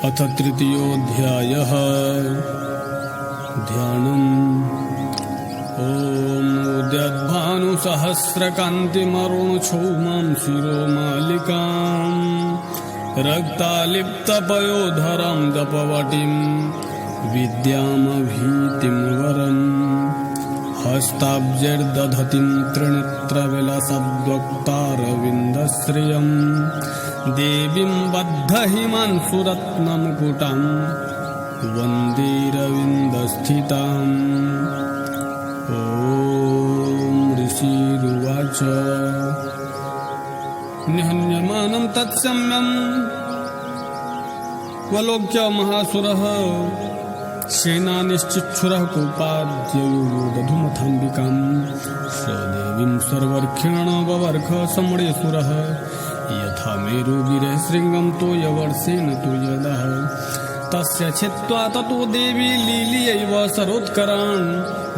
अथ तृतीयोऽध्यायः ध्यानम्। ॐ उद्यद्भानुसहस्रकान्तिमरुणछौमां शिरोमालिकाम् रक्तालिप्तपयोधरां दपवटीं विद्यामभीतिं वरम् हस्ताब्जैर्दधतीं त्रिनेत्रविलसद्वक्तारविन्दश्रियम् देवीं बद्धहिमांशुरत्नमुकुटां वन्देरविन्दस्थिताम्। ॐ ऋषिरुवाच निहन्यमानं तत्सम्यम् वलोक्य महासुरः सेनानिश्चिच्छुरः कोपाद्ययुदधुमथाम्बिकाम् स देवीं सर्वर्क्षेण ववर्ख समरेसुरः यथा मेरुगिरे शृङ्गं तोयवर्षेण तोयदः तस्य छित्त्वा ततो देवी लीलयैव सरोत्करान्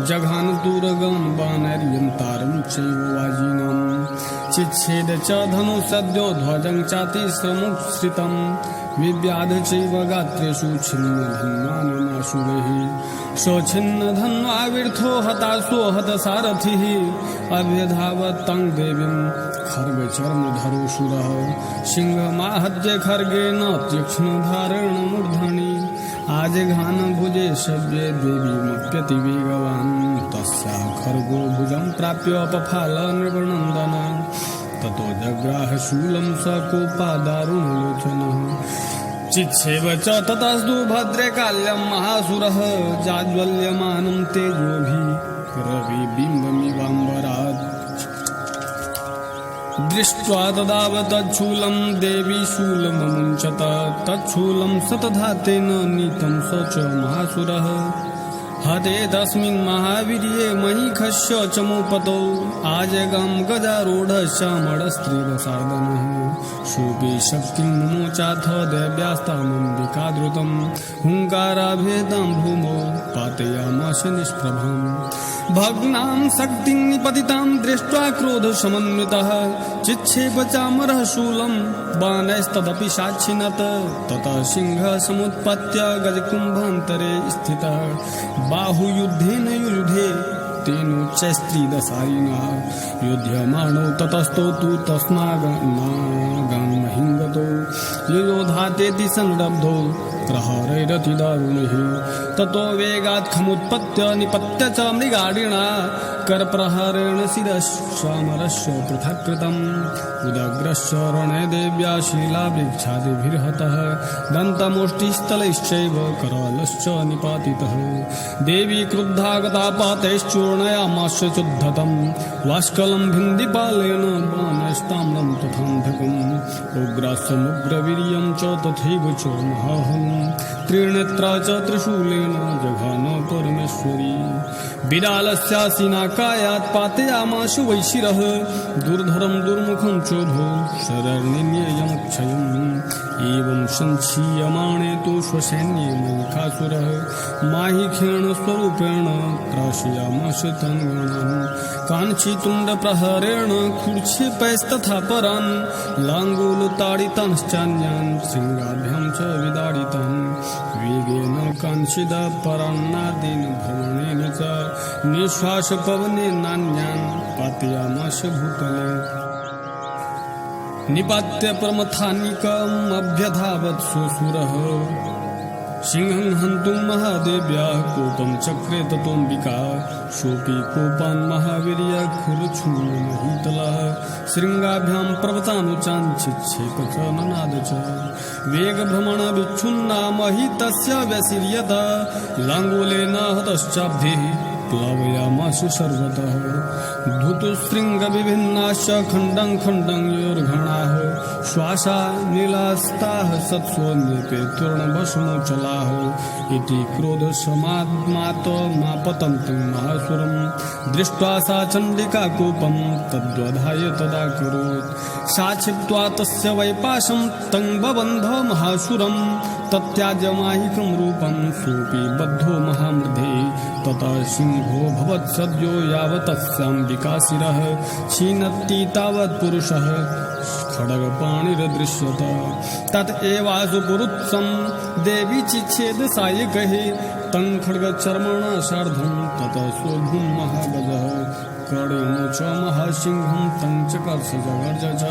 जघान दूरगान् बाणैर्यन्तारं चैव वाजिनाम् चिच्छेद च धनुषद्यो ध्वजं चातिश्रमुच्छ्रितम् विव्याध चैव गात्रेषु छिन्नधन्वानुनाशुरैः स्वच्छिन्नधन्वाविर्थो हताशो हतसारथिः अभ्यधावत् तं देवीं खड्गचर्मधरोऽसुरः सिंहमाहत्य खड्गेन तीक्ष्णधारेण मूर्धनि आजघान भुजे शव्ये देवीमप्यतिवेगवान् तस्याः खड्गो भुजं प्राप्य पफाल नृपनन्दन ततो जग्राह शूलं स कोपादारुणलोचनः चिच्छेव च ततस्तु भद्रे काल्यं महासुरः जाज्वल्यमानं तेजोभिः रविबिम्बमिवाम्बरात् दृष्ट्वा तदावतच्छूलं देवी शूलममुञ्चत तच्छूलं सतधा तेन नीतं स च महासुरः हते तस्मिन् महावीर्ये महिखस्य चमूपतौ आजगां गजारूढश्चामरस्त्रीरसार्दनः शोके शक्तिं मुमोचाथ दैव्यास्तामम्बिकाद्रुतं हुङ्काराभेदां भूमौ पातयामास निष्प्रभाम् भग्नां शक्तिं निपतितां दृष्ट्वा क्रोधसमन्वितः चिच्छेप चामरः शूलं बाणैस्तदपि साक्षिणत् ततः सिंहः समुत्पत्य गजकुम्भान्तरे स्थितः बाहुयुद्धेन युयुधे तेनोच्चैस्त्रीदशारिणः युध्यमाणौ ततस्थौ तु तस्मागान्महिङ्गतौ योधातेति संरब्धौ प्रहारैरतिदारुणैः ततो वेगात् खमुत्पत्य निपत्य च मृगाडिणा करप्रहारेण शिरश्चामरस्य पृथक् कृतम् उदग्रस्य रणे देव्या शिलावृक्षादिभिर्हतः दन्तमुष्टिस्थलैश्चैव करालश्च निपातितः देवी क्रुद्धा गता पातैश्चूर्णयामाश्च चुद्धतम् वाष्कलं भिन्दिपालेन बाणैस्ताम्रं तथान्धकम् उग्रास्समुग्रवीर्यं च तथैव च महाहम् त्रिनेत्रा च त्रिशूलेन जघान परमेश्वरी विडालस्यासिनाकायात् पातयामाशु वैशिरः दुर्धरं दुर्मुखं चोभो शरण्ययमक्षयम् एवं सञ्छीयमाणे तु स्वसैन्ये महिषासुरः माहिखेण स्वरूपेण त्रासयामास तन्गणान् काञ्चीतुण्डप्रहारेण क्षुर्क्षिपैस्तथा परान् लाङ्गूलताडितांश्चान्यान् शृङ्गाभ्यां च विदाडितान् वेगेन काञ्चिदपरान्नादेन भ्रमणेन च निःश्वासपवनेनान्यान् पातयामास भूतले निपात्य प्रमथानिकमभ्यधावत् स्वसुरः सिंहं हन्तुं महादेव्याः कोपं चक्रे ततोऽम्बिका सोऽपि कोपान् महावीर्यः खुरच्छूर्णमहीतलः शृङ्गाभ्यां प्रवतानुचाञ्चिच्छेप च ननाद च वेगभ्रमणविच्छुन्ना महितस्य व्यसिर्यत लाङ्गूलेन हतश्चाब्धिः प्लवयामास सर्वतः धूतशृङ्गविभिन्नाश्च खण्डं खण्डं योर्घणाः श्वासा नीलास्ताः सत्स्वन्येते तूर्णभस्मोचलाः इति क्रोधसमात्मातमापतन्तं महासुरं दृष्ट्वा सा चण्डिका कोपं तद्वधाय तदा करोत् सा छित्त्वा तस्य वैपाशं तं बबन्ध महासुरं तत्याजमाहिकं रूपं सोऽपि बद्धो महामृधे ततः सिंहो भवत्सद्यो यावतस्याम्बिकाशिरः क्षीणत्ति तावत् पुरुषः खड्गपाणिर्दृश्यत तत एवासु पुरुत्सं देवी चिच्छेद सायिकः तं खड्गचर्मणा सार्धं ततः सोऽभून् महागजः करेण च महासिंहं तं च कर्षजगर्ज च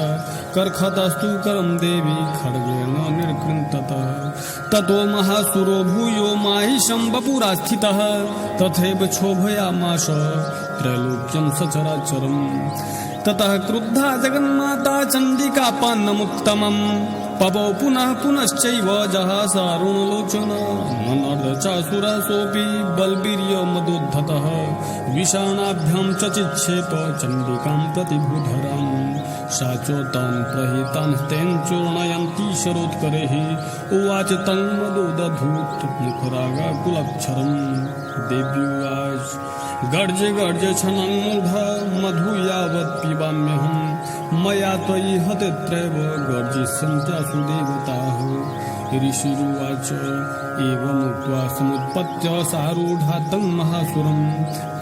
कर्खतस्तु करं देवी खड्गेन निर्कृन्तत ततो महासुरो भूयो माहिषं वपुरा स्थितः तथैव क्षोभयामास त्रैलोक्यं सचराचरम् ततः क्रुद्धा जगन्माता चण्डिका पान्नमुत्तमम् पवौ पुनः पुनश्चैव जहासारुणलोचना ननर्दचासुरः सोऽपि बलवीर्यमदोद्धतः विषाणाभ्यां च चिक्षेप चण्डिकां प्रतिभूधराम् सा चोतान् प्रहितान् तेन चूर्णयन्ती शरोत्करैः उवाच तं मदोदधूत् मुखरागाकुलक्षरम् देव्युवाच गर्ज गर्ज छनं मूढ मधु यावत् पिबाम्यहं मया त्वयि हतेत्रैव गर्जिष्यन्त्यासु देवताः ऋषिरुवाच एवमुक्त्वा समुत्पत्य सारूढा तं महासुरं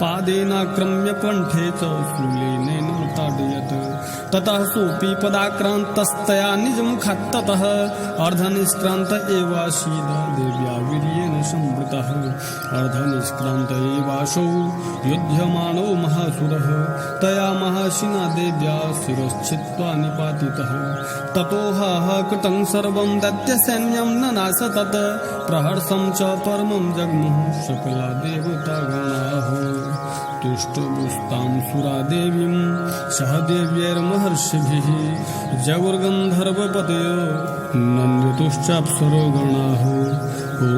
पादेनाक्रम्य कण्ठे च शूलेनेन ताडयत् ततः सोऽपि पदाक्रान्तस्तया निजमुखात् ततः अर्धनिष्क्रान्त एवासीद देव्या वीर्येण संवृतः अर्धनिष्क्रान्त एवासौ युध्यमानो महासुरः तया महाशिना देव्या शिरश्छित्त्वा निपातितः ततो कृतं सर्वं दैत्यसैन्यं ननाश तत् प्रहर्षं च परमं जग्मुः सकला देवतागणाः तुष्टुबुस्तां सुरा देवीं सह देव्यैर्महर्षिभिः जगुर्गन्धर्वपतयो नन्द्यतुश्चाप्सरो गणाः ॐ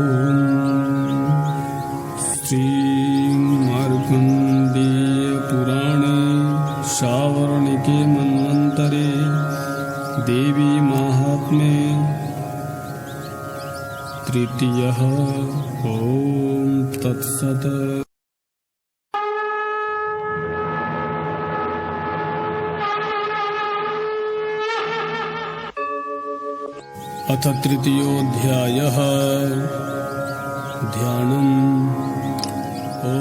श्रीमार्कण्डेयपुराणे सावर्णिके मन्वन्तरे देवी माहात्म्ये तृतीयः ॐ तत्सत्। अथ तृतीयोऽध्यायः ध्यानम्। ॐ